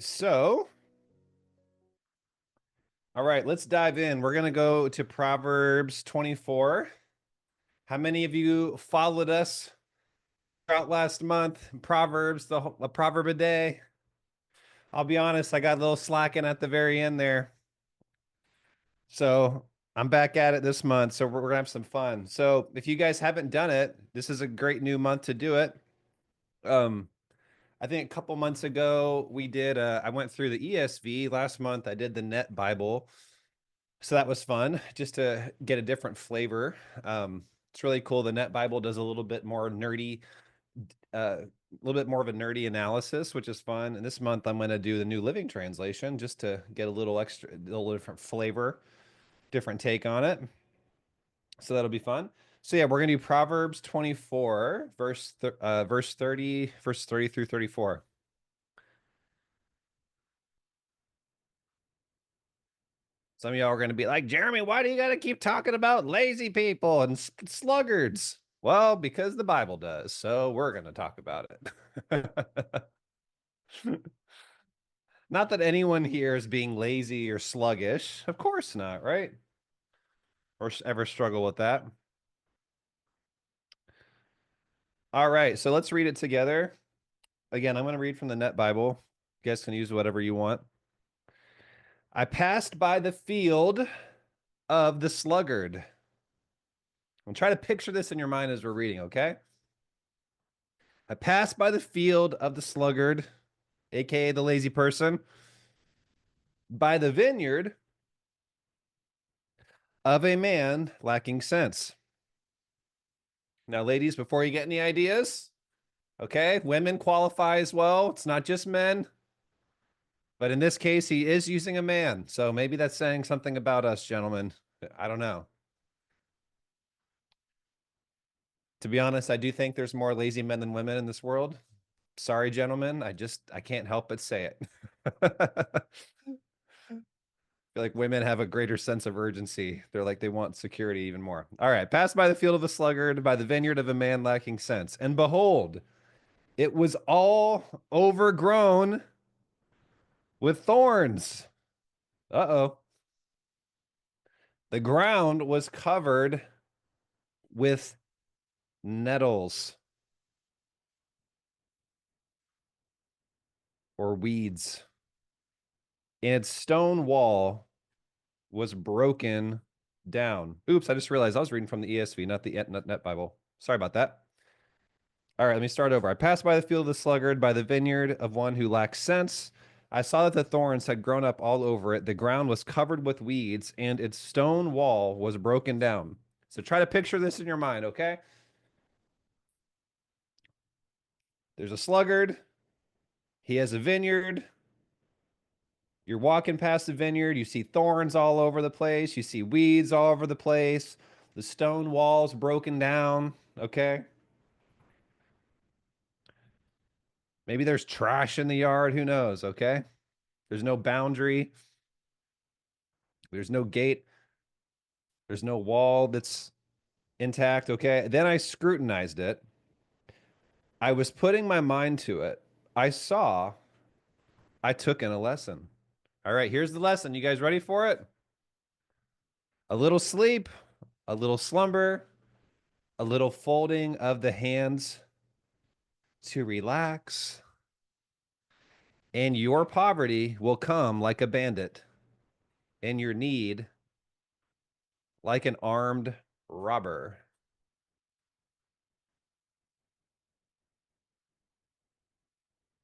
So, all right, let's dive in. We're going to go to Proverbs 24. How many of you followed us throughout last month? Proverbs, the proverb a day. I'll be honest, I got a little slacking at the very end there. So, I'm back at it this month. So, we're going to have some fun. So, if you guys haven't done it, this is a great new month to do it. Um, I think a couple months ago, I went through the ESV. Last month, I did the Net Bible. So that was fun just to get a different flavor. It's really cool. The Net Bible does a little bit more of a nerdy analysis, which is fun. And this month I'm going to do the New Living Translation just to get a little different flavor, different take on it. So that'll be fun. So yeah, we're going to do Proverbs 24, verse 30 through 34. Some of y'all are going to be like, Jeremy, why do you got to keep talking about lazy people and sluggards? Well, because the Bible does. So we're going to talk about it. Not that anyone here is being lazy or sluggish. Of course not, right? Or ever struggle with that. All right. So let's read it together. Again, I'm going to read from the Net Bible. You guys can use whatever you want. I passed by the field of the sluggard. And try to picture this in your mind as we're reading, okay? I passed by the field of the sluggard, aka the lazy person, by the vineyard of a man lacking sense. Now, ladies, before you get any ideas, okay, women qualify as well. It's not just men, but in this case, he is using a man. So maybe that's saying something about us, gentlemen. I don't know. To be honest, I do think there's more lazy men than women in this world. Sorry, gentlemen. I can't help but say it. Feel like women have a greater sense of urgency. They're like they want security even more. All right, passed by the field of the sluggard, by the vineyard of a man lacking sense, and behold, it was all overgrown with thorns. Uh-oh. The ground was covered with nettles or weeds, and its stone wall was broken down. Oops, I just realized I was reading from the ESV, not the Net Bible. Sorry about that. All right, let me start over. I passed by the field of the sluggard, by the vineyard of one who lacks sense. I saw that the thorns had grown up all over it. The ground was covered with weeds, and its stone wall was broken down. So try to picture this in your mind, okay? There's a sluggard. He has a vineyard. You're walking past the vineyard. You see thorns all over the place. You see weeds all over the place. The stone wall's broken down, okay? Maybe there's trash in the yard. Who knows, okay? There's no boundary. There's no gate. There's no wall that's intact. Okay. Then I scrutinized it. I was putting my mind to it. I saw I took in a lesson. All right. Here's the lesson. You guys ready for it? A little sleep, a little slumber, a little folding of the hands to relax, and your poverty will come like a bandit, and your need like an armed robber.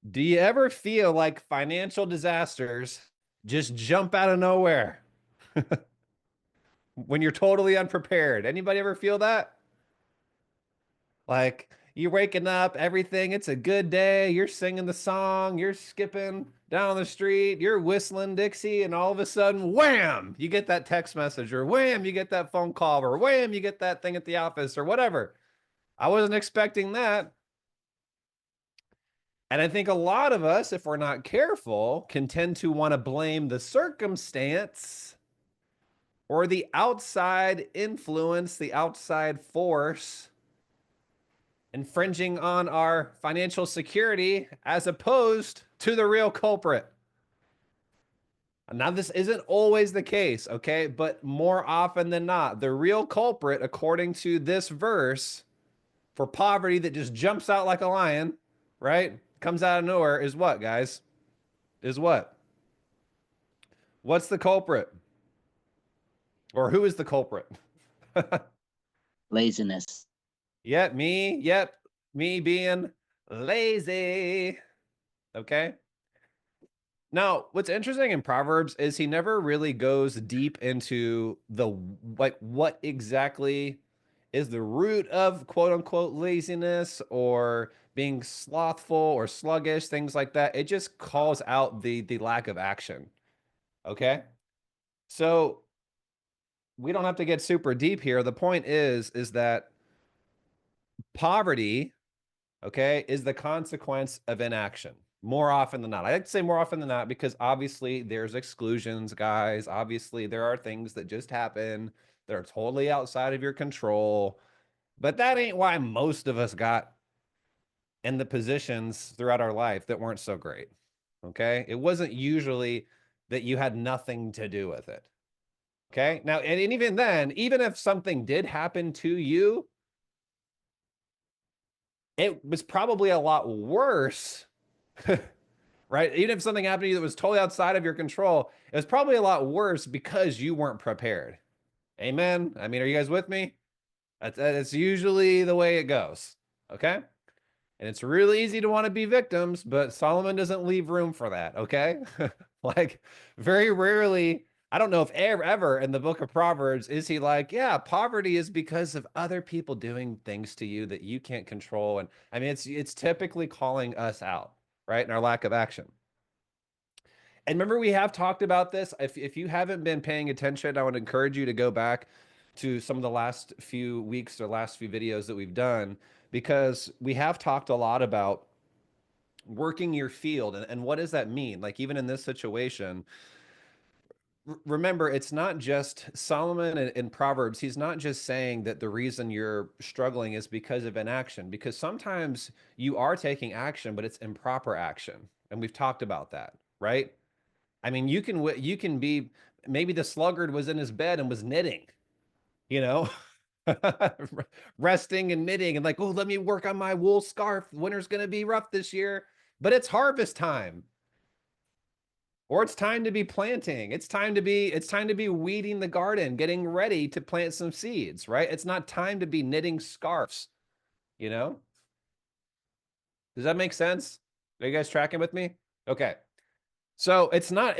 Do you ever feel like financial disasters just jump out of nowhere when you're totally unprepared? Anybody ever feel that? Like you're waking up, everything, it's a good day, you're singing the song, you're skipping down the street, you're whistling Dixie, and all of a sudden, wham, you get that text message, or wham, you get that phone call, or wham, you get that thing at the office, or whatever. I wasn't expecting that. And I think a lot of us, if we're not careful, can tend to want to blame the circumstance or the outside influence, the outside force infringing on our financial security as opposed to the real culprit. Now, this isn't always the case, okay? But more often than not, the real culprit, according to this verse, for poverty that just jumps out like a lion, right? Comes out of nowhere is what, guys? Is what? What's the culprit? Or who is the culprit? Laziness. Yet me, yet me being lazy. Okay. Now, what's interesting in Proverbs is he never really goes deep into the like what exactly is the root of quote unquote laziness or being slothful or sluggish, things like that. It just calls out the lack of action. Okay? So, we don't have to get super deep here. The point is that poverty, okay, is the consequence of inaction more often than not. I like to say more often than not because obviously there's exclusions, guys. Obviously, there are things that just happen that are totally outside of your control. But that ain't why most of us got in the positions throughout our life that weren't so great. Okay. It wasn't usually that you had nothing to do with it. Okay. Now, and even then, even if something did happen to you, it was probably a lot worse, right? Even if something happened to you that was totally outside of your control, it was probably a lot worse because you weren't prepared. Amen. I mean, are you guys with me? That's usually the way it goes. Okay. And it's really easy to want to be victims, but Solomon doesn't leave room for that. Okay. Like, very rarely, I don't know if ever in the book of Proverbs is he like, yeah, poverty is because of other people doing things to you that you can't control. And I mean, it's typically calling us out, right? And our lack of action. And remember, we have talked about this. If you haven't been paying attention, I would encourage you to go back to some of the last few weeks or last few videos that we've done, because we have talked a lot about working your field. And what does that mean? Like, even in this situation, remember, it's not just Solomon in Proverbs. He's not just saying that the reason you're struggling is because of inaction, because sometimes you are taking action, but it's improper action. And we've talked about that, right? I mean, you can be, maybe the sluggard was in his bed and was knitting, you know, resting and knitting and like, oh, let me work on my wool scarf. Winter's gonna be rough this year, but it's harvest time. Or it's time to be planting. It's time to be weeding the garden, getting ready to plant some seeds, right? It's not time to be knitting scarves, you know? Does that make sense? Are you guys tracking with me? Okay. So it's not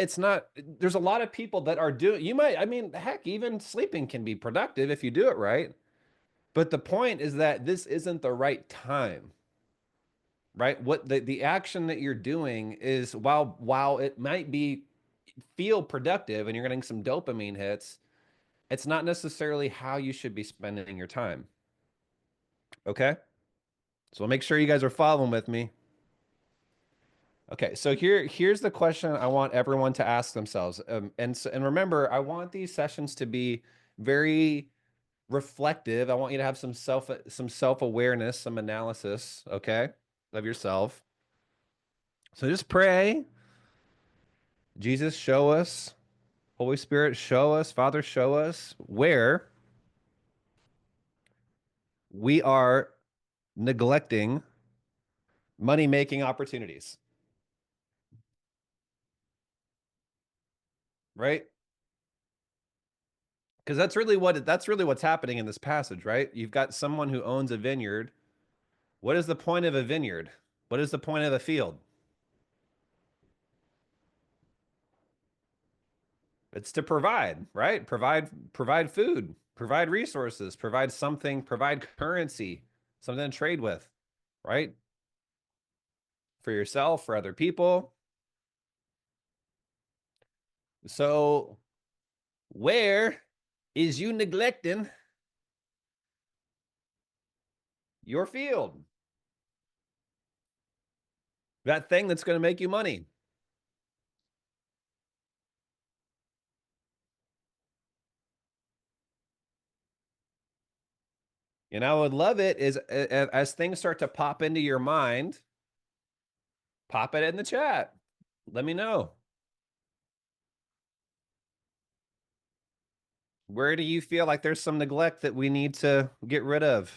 there's a lot of people that are doing, you might, I mean, heck, even sleeping can be productive if you do it right. But the point is that this isn't the right time, right? What the action that you're doing is, while it might be feel productive and you're getting some dopamine hits, it's not necessarily how you should be spending your time. Okay? So make sure you guys are following with me. Okay, so here's the question I want everyone to ask themselves. And remember, I want these sessions to be very reflective. I want you to have some self-awareness, some analysis, okay, of yourself. So just pray. Jesus, show us. Holy Spirit, show us. Father, show us where we are neglecting money-making opportunities, right? Because that's really what's happening in this passage, right? You've got someone who owns a vineyard. What is the point of a vineyard? What is the point of the field? It's to provide, right? Provide food, provide resources, provide something, provide currency, something to trade with, right? For yourself, for other people. So where is you neglecting your field? That thing that's going to make you money. And I would love it is as things start to pop into your mind, pop it in the chat. Let me know. Where do you feel like there's some neglect that we need to get rid of?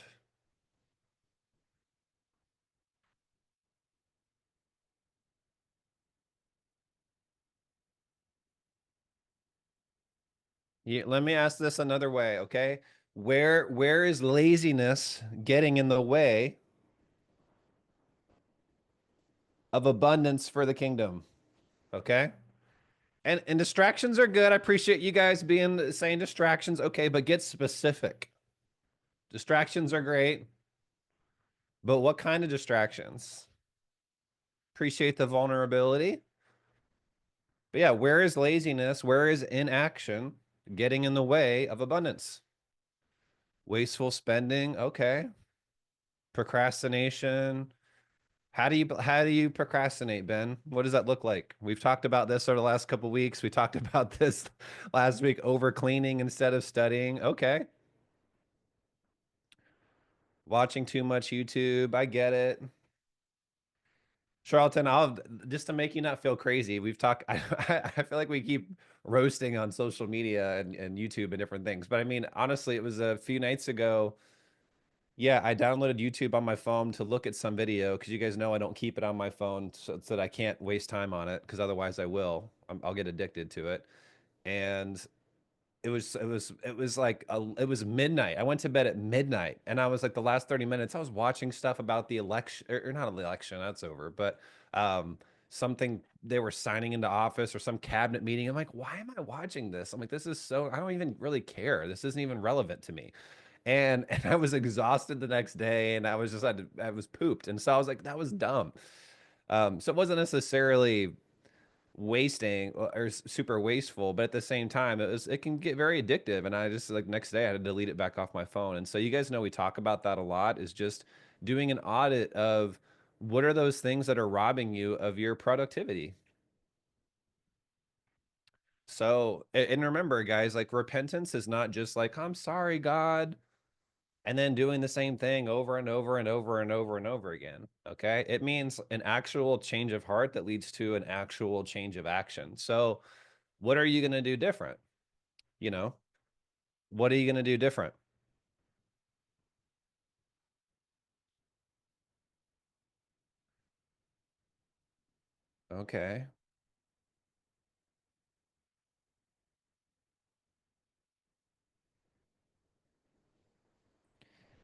Let me ask this another way, okay? Where is laziness getting in the way of abundance for the kingdom? Okay? And distractions are good. I appreciate you guys being saying distractions, okay, but get specific. Distractions are great, but what kind of distractions? Appreciate the vulnerability. But yeah, where is laziness? Where is inaction getting in the way of abundance? Wasteful spending, okay. Procrastination. How do you procrastinate, Ben? What does that look like? We've talked about this over the last couple of weeks. We talked about this last week, over cleaning instead of studying. Okay. Watching too much YouTube. I get it. Charlton, I'll just to make you not feel crazy. We've talked. I feel like we keep roasting on social media and YouTube and different things. But I mean, honestly, it was a few nights ago. Yeah, I downloaded YouTube on my phone to look at some video because you guys know I don't keep it on my phone so that I can't waste time on it because otherwise I will. I'll get addicted to it. And it was like it was midnight. I went to bed at midnight, and I was like the last 30 minutes I was watching stuff about the election, or not the election, that's over, but um something they were signing into office or some cabinet meeting. I'm like, why am I watching this? I'm like, this is so, I don't even really care. This isn't even relevant to me. And I was exhausted the next day, and I was pooped. And so I was like, that was dumb. So it wasn't necessarily wasting or super wasteful, but at the same time it can get very addictive, and I just like next day I had to delete it back off my phone. And so you guys know we talk about that a lot, is just doing an audit of what are those things that are robbing you of your productivity. So and remember guys, like repentance is not just like I'm sorry God and then doing the same thing over and over and over and over and over again. Okay, it means an actual change of heart that leads to an actual change of action. So what are you going to do different? You know, what are you going to do different? Okay.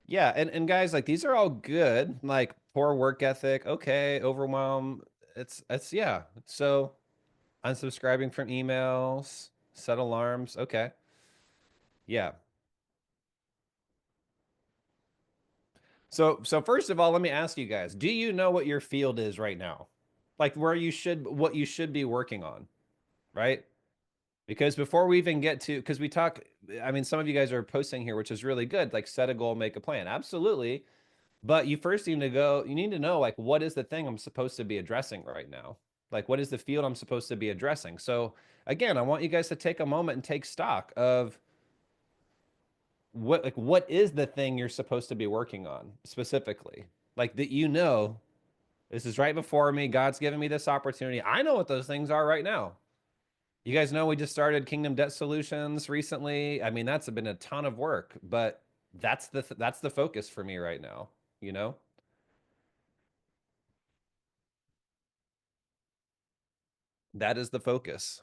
Yeah, and guys, like these are all good. Like poor work ethic, okay, overwhelm. It's yeah. So unsubscribing from emails, set alarms, okay. Yeah. So first of all, let me ask you guys, do you know what your field is right now? Like where you should what you should be working on, right? Because before we even get to, because we talk, I mean, some of you guys are posting here, which is really good, like set a goal, make a plan. Absolutely. But you first need to go, you need to know, like, what is the thing I'm supposed to be addressing right now? Like, what is the field I'm supposed to be addressing? So, again, I want you guys to take a moment and take stock of what is the thing you're supposed to be working on specifically? Like, that you know, this is right before me. God's given me this opportunity. I know what those things are right now. You guys know we just started Kingdom Debt Solutions recently. I mean, that's been a ton of work, but that's the focus for me right now, you know? That is the focus.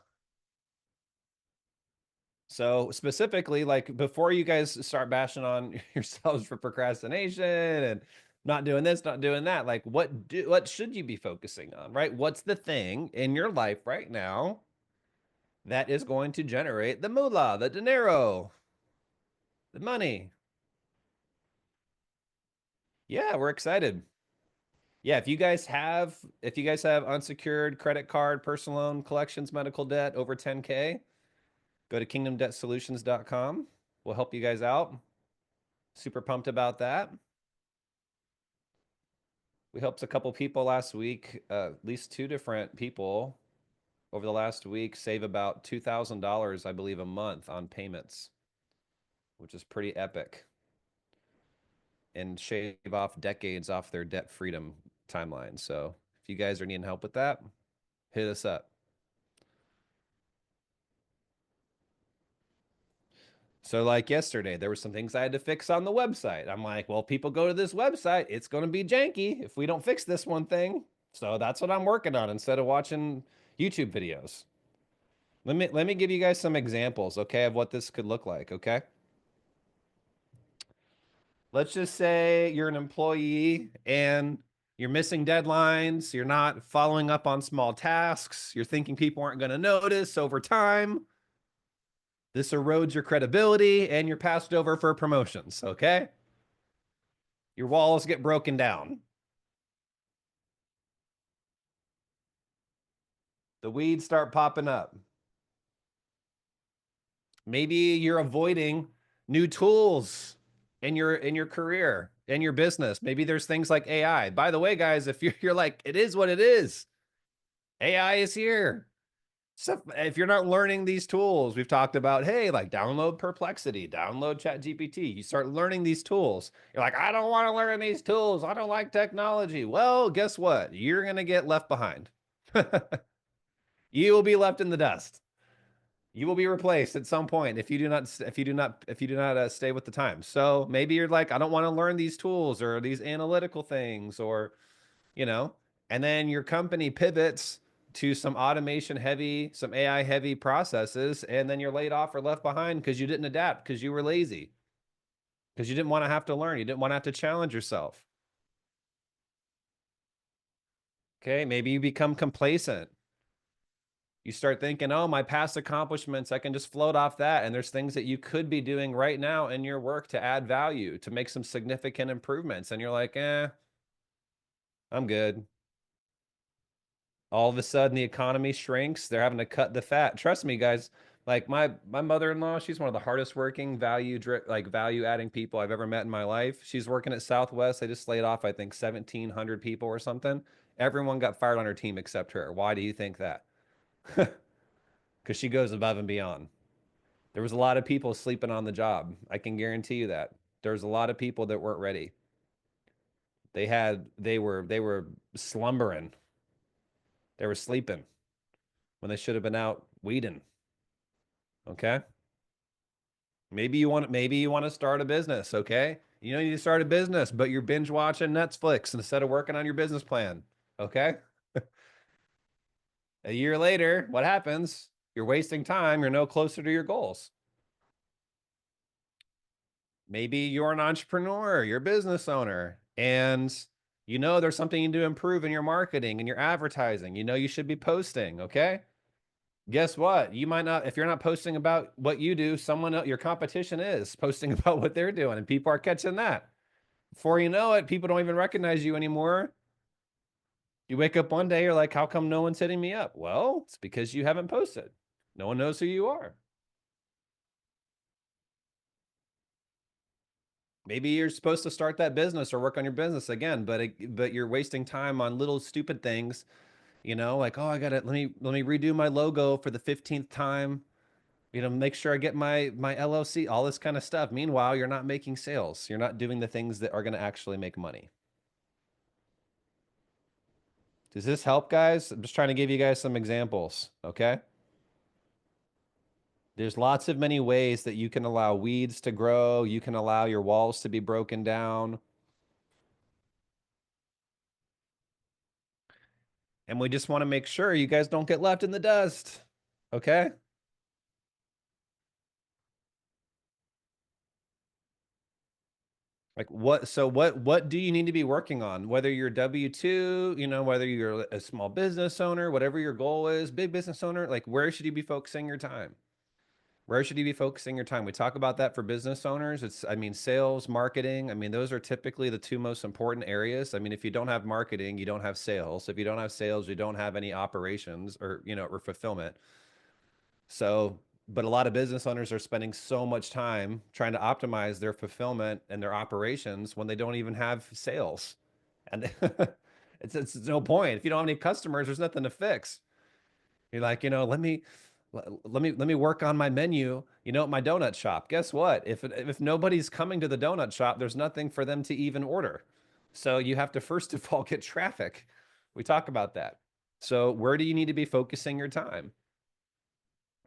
So specifically, like before you guys start bashing on yourselves for procrastination and not doing this, not doing that, like what should you be focusing on, right? What's the thing in your life right now that is going to generate the moolah, the dinero, the money? Yeah, we're excited. Yeah, if you guys have unsecured credit card, personal loan, collections, medical debt over 10K, go to kingdomdebtsolutions.com. We'll help you guys out. Super pumped about that. We helped a couple people last week, at least two different people over the last week save about $2,000, I believe, a month on payments, which is pretty epic, and shave off decades off their debt freedom timeline. So if you guys are needing help with that, hit us up. So, like yesterday, there were some things I had to fix on the website. I'm like, well, people go to this website, it's going to be janky if we don't fix this one thing. So that's what I'm working on instead of watching YouTube videos. Let me give you guys some examples, okay, of what this could look like, okay? Let's just say you're an employee and you're missing deadlines, you're not following up on small tasks, you're thinking people aren't going to notice over time. This erodes your credibility and you're passed over for promotions, okay? Your walls get broken down. The weeds start popping up. Maybe you're avoiding new tools in your career, in your business. Maybe there's things like AI. By the way, guys, if you're like, it is what it is. AI is here. So if you're not learning these tools, we've talked about, hey, like download Perplexity, download ChatGPT. You start learning these tools. You're like, I don't want to learn these tools. I don't like technology. Well, guess what? You're going to get left behind. You will be left in the dust. You will be replaced at some point if you do not stay with the times. So maybe you're like, I don't want to learn these tools or these analytical things or you know, and then your company pivots to some automation heavy, some AI heavy processes, and then you're laid off or left behind because you didn't adapt, because you were lazy, because you didn't want to have to learn, you didn't want to have to challenge yourself. Okay, maybe you become complacent. You start thinking, oh, my past accomplishments, I can just float off that. And there's things that you could be doing right now in your work to add value, to make some significant improvements. And you're like, I'm good. All of a sudden the economy shrinks, they're having to cut the fat. Trust me, guys, like my mother-in-law, she's one of the hardest working value adding people I've ever met in my life. She's working at Southwest. They just laid off, I think, 1,700 people or something. Everyone got fired on her team except her. Why do you think that? Because she goes above and beyond. There was a lot of people sleeping on the job, I can guarantee you that. There's a lot of people that weren't ready. They were slumbering. They were sleeping when they should have been out weeding. Okay. Maybe you want to start a business, okay? You know you need to start a business, but you're binge watching Netflix instead of working on your business plan. Okay? A year later, what happens? You're wasting time, you're no closer to your goals. Maybe you're an entrepreneur, you're a business owner, and you know there's something you need to improve in your marketing and your advertising. You know you should be posting, okay? Guess what? You might not, if you're not posting about what you do, someone else, your competition is posting about what they're doing, and people are catching that. Before you know it, people don't even recognize you anymore. You wake up one day, you're like, how come no one's hitting me up? Well, it's because you haven't posted. No one knows who you are. Maybe you're supposed to start that business or work on your business again, but you're wasting time on little stupid things, like, oh, I gotta let me redo my logo for the 15th time. Make sure I get my LLC, all this kind of stuff. Meanwhile, you're not making sales. You're not doing the things that are going to actually make money. Does this help, guys? I'm just trying to give you guys some examples, okay? There's lots of many ways that you can allow weeds to grow. You can allow your walls to be broken down. And we just want to make sure you guys don't get left in the dust, okay? Like what do you need to be working on? Whether you're W-2, whether you're a small business owner, whatever your goal is, big business owner, like where should you be focusing your time? Where should you be focusing your time? We talk about that for business owners. I mean, sales, marketing. I mean, those are typically the two most important areas. I mean, if you don't have marketing, you don't have sales. If you don't have sales, you don't have any operations or fulfillment. So, but a lot of business owners are spending so much time trying to optimize their fulfillment and their operations when they don't even have sales. And it's no point. If you don't have any customers, there's nothing to fix. You're like, let me work on my menu, at my donut shop. Guess what? If nobody's coming to the donut shop, there's nothing for them to even order. So you have to first of all get traffic. We talk about that. So where do you need to be focusing your time?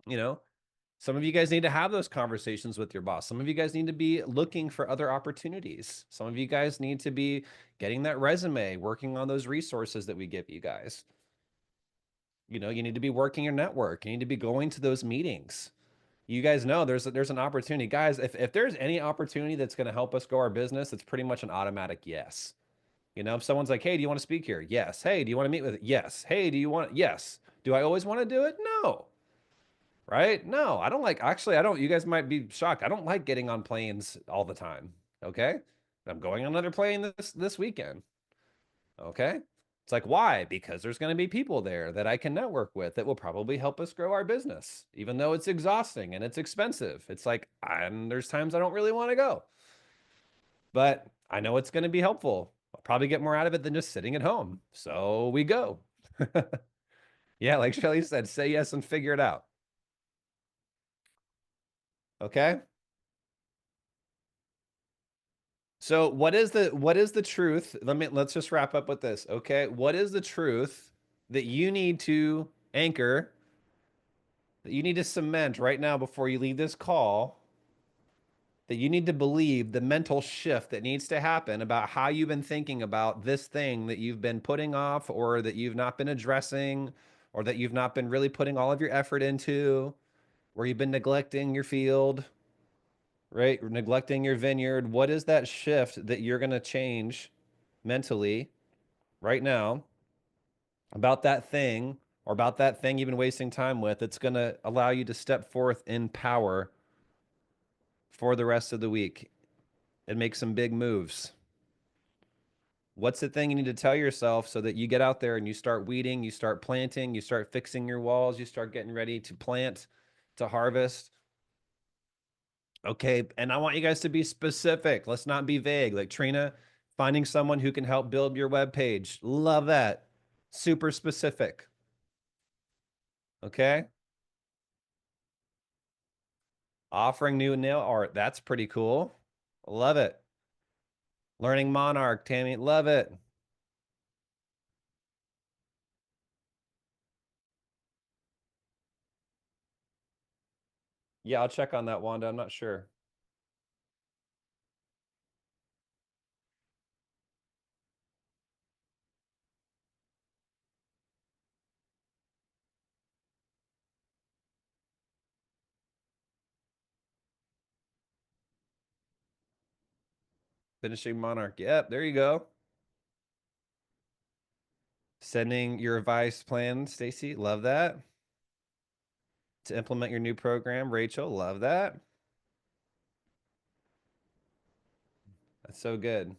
You know, Some of you guys need to have those conversations with your boss. Some of you guys need to be looking for other opportunities. Some of you guys need to be getting that resume, working on those resources that we give you guys. You know, you need to be working your network. You need to be going to those meetings. You guys know there's an opportunity. Guys, if there's any opportunity that's going to help us grow our business, it's pretty much an automatic yes. You know, if someone's like, "Hey, do you want to speak here?" Yes. "Hey, do you want to meet with it?" Yes. "Hey, do you want Yes. Do I always want to do it? No. Right? No, I don't like actually I don't you guys might be shocked. I don't like getting on planes all the time. Okay? I'm going on another plane this weekend. Okay? It's like, why? Because there's going to be people there that I can network with that will probably help us grow our business, even though it's exhausting and it's expensive. It's like, and there's times I don't really want to go, but I know it's going to be helpful. I'll probably get more out of it than just sitting at home. So we go. Yeah, like Shelly said, say yes and figure it out. Okay. So what is the truth? Let's just wrap up with this. Okay. What is the truth that you need to anchor, that you need to cement right now before you leave this call, that you need to believe, the mental shift that needs to happen about how you've been thinking about this thing that you've been putting off, or that you've not been addressing, or that you've not been really putting all of your effort into, where you've been neglecting your field, right? Neglecting your vineyard. What is that shift that you're going to change mentally right now about that thing, or about that thing you've been wasting time with, that's going to allow you to step forth in power for the rest of the week and make some big moves? What's the thing you need to tell yourself so that you get out there and you start weeding, you start planting, you start fixing your walls, you start getting ready to plant, to harvest? Okay. And I want you guys to be specific. Let's not be vague. Like Trina, finding someone who can help build your web page. Love that. Super specific. Okay. Offering new nail art. That's pretty cool. Love it. Learning Monarch, Tammy. Love it. Yeah, I'll check on that, Wanda. I'm not sure. Finishing Monarch. Yep, there you go. Sending your advice plan, Stacy. Love that. To implement your new program, Rachel. Love that. That's so good.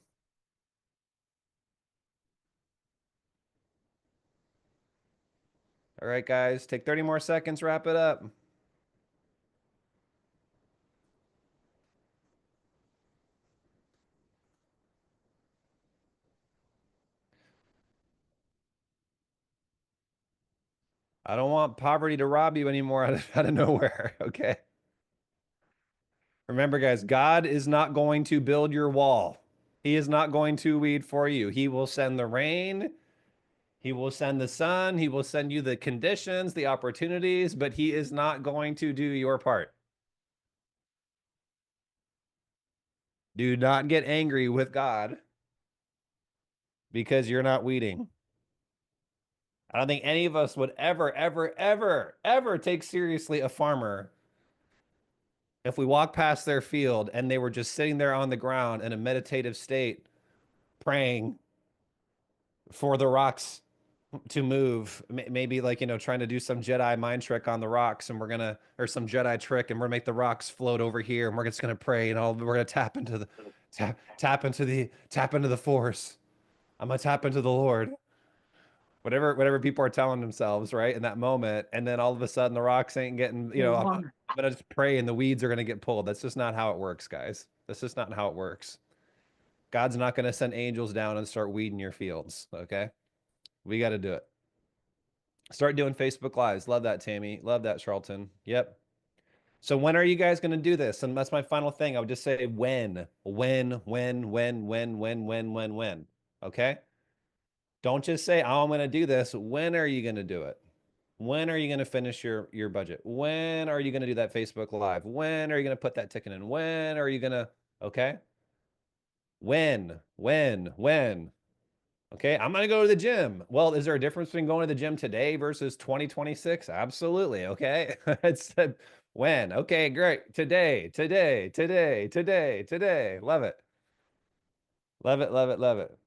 All right, guys, take 30 more seconds, wrap it up. I don't want poverty to rob you anymore out of nowhere. Okay. Remember, guys, God is not going to build your wall. He is not going to weed for you. He will send the rain. He will send the sun. He will send you the conditions, the opportunities, but he is not going to do your part. Do not get angry with God because you're not weeding. I don't think any of us would ever, ever, ever, ever take seriously a farmer if we walked past their field and they were just sitting there on the ground in a meditative state, praying for the rocks to move. Maybe, like, trying to do some Jedi mind trick on the rocks, and or some Jedi trick, and we're gonna make the rocks float over here, and we're just gonna pray, and all we're gonna tap into the Force. I'm gonna tap into the Lord. Whatever people are telling themselves, right, in that moment, and then all of a sudden the rocks ain't getting, I'm gonna just pray and the weeds are gonna get pulled. That's just not how it works, guys. That's just not how it works. God's not gonna send angels down and start weeding your fields. Okay, we got to do it. Start doing Facebook Lives. Love that, Tammy. Love that, Charlton. Yep. So when are you guys going to do this? And that's my final thing. I would just say when. Okay. Don't just say, oh, I'm going to do this. When are you going to do it? When are you going to finish your budget? When are you going to do that Facebook Live? When are you going to put that ticket in? When are you going to, okay? When? Okay, I'm gonna go to the gym. Well, is there a difference between going to the gym today versus 2026? Absolutely. Okay. It's when. Okay, great. Today. Love it. Love it.